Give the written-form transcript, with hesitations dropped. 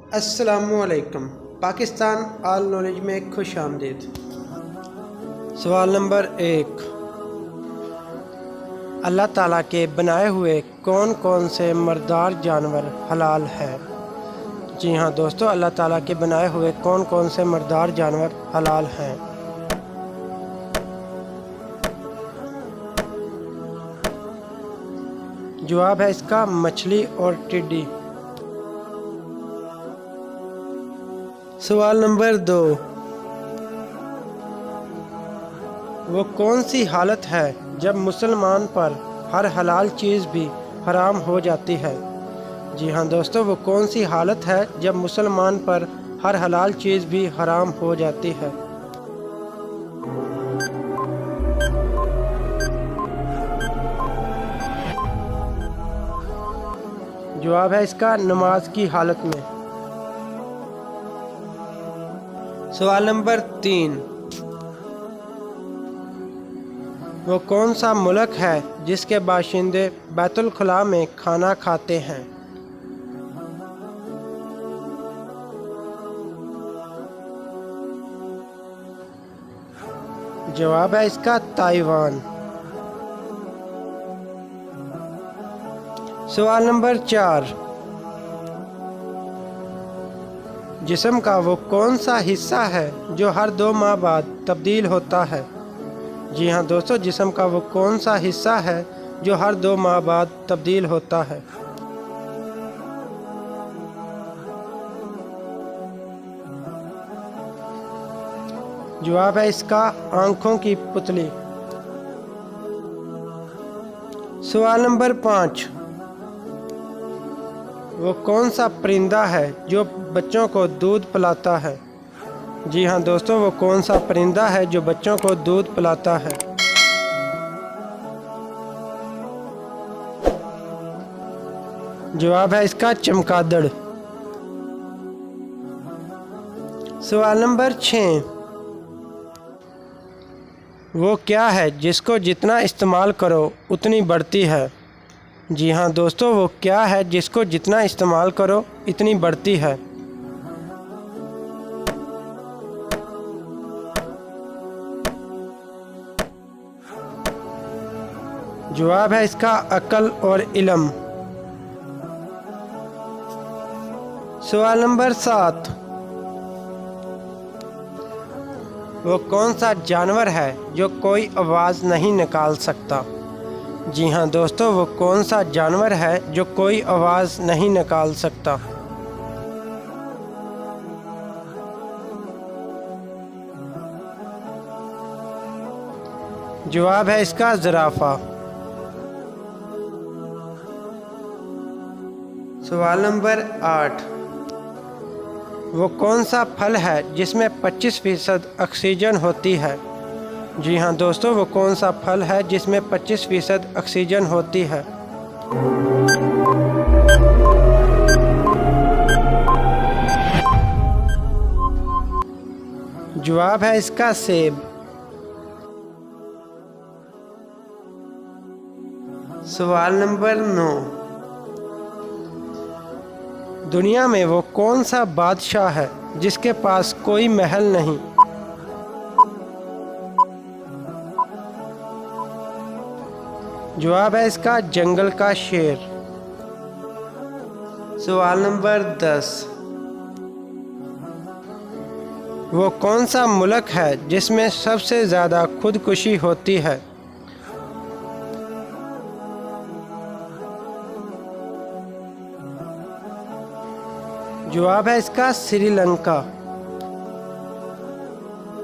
अस्सलामुअलैकुम। Pakistan all knowledge में खुश आमदीद। सवाल नंबर 1, अल्लाह ताला के बनाए हुए कौन कौन से मर्दार जानवर हलाल हैं? जी हाँ दोस्तों, अल्लाह ताला के बनाए हुए कौन कौन से मर्दार जानवर हलाल हैं? जवाब है इसका मछली और टिड्डी। सवाल नंबर 2, वो कौन सी हालत है जब मुसलमान पर हर हलाल चीज़ भी हराम हो जाती है? जी हाँ दोस्तों, वो कौन सी हालत है जब मुसलमान पर हर हलाल चीज़ भी हराम हो जाती है? जवाब है इसका नमाज की हालत में। सवाल नंबर 3, वो कौन सा मुल्क है जिसके बाशिंदे बैतुल खुला में खाना खाते हैं? जवाब है इसका ताइवान। सवाल नंबर 4, जिस्म का वो कौन सा हिस्सा है जो हर 2 माह बाद तब्दील होता है? जी हाँ दोस्तों, जिस्म का वो कौन सा हिस्सा है जो हर 2 माह बाद तब्दील होता है? जवाब है इसका आँखों की पुतली। सवाल नंबर 5, वो कौन सा परिंदा है जो बच्चों को दूध पिलाता है? जी हाँ दोस्तों, वो कौन सा परिंदा है जो बच्चों को दूध पिलाता है? जवाब है इसका चमगादड़। सवाल नंबर 6, वो क्या है जिसको जितना इस्तेमाल करो उतनी बढ़ती है? जी हाँ दोस्तों, वो क्या है जिसको जितना इस्तेमाल करो इतनी बढ़ती है? जवाब है इसका अक्ल और इल्म। सवाल नंबर 7, वो कौन सा जानवर है जो कोई आवाज़ नहीं निकाल सकता? जी हाँ दोस्तों, वो कौन सा जानवर है जो कोई आवाज़ नहीं निकाल सकता? जवाब है इसका ज़िराफ़ा। सवाल नंबर 8, वो कौन सा फल है जिसमें 25% ऑक्सीजन होती है? जी हाँ दोस्तों, वो कौन सा फल है जिसमें 25% ऑक्सीजन होती है? जवाब है इसका सेब। सवाल नंबर 9, दुनिया में वो कौन सा बादशाह है जिसके पास कोई महल नहीं? जवाब है इसका जंगल का शेर। सवाल नंबर 10, वो कौन सा मुल्क है जिसमें सबसे ज़्यादा खुदकुशी होती है? जवाब है इसका श्रीलंका।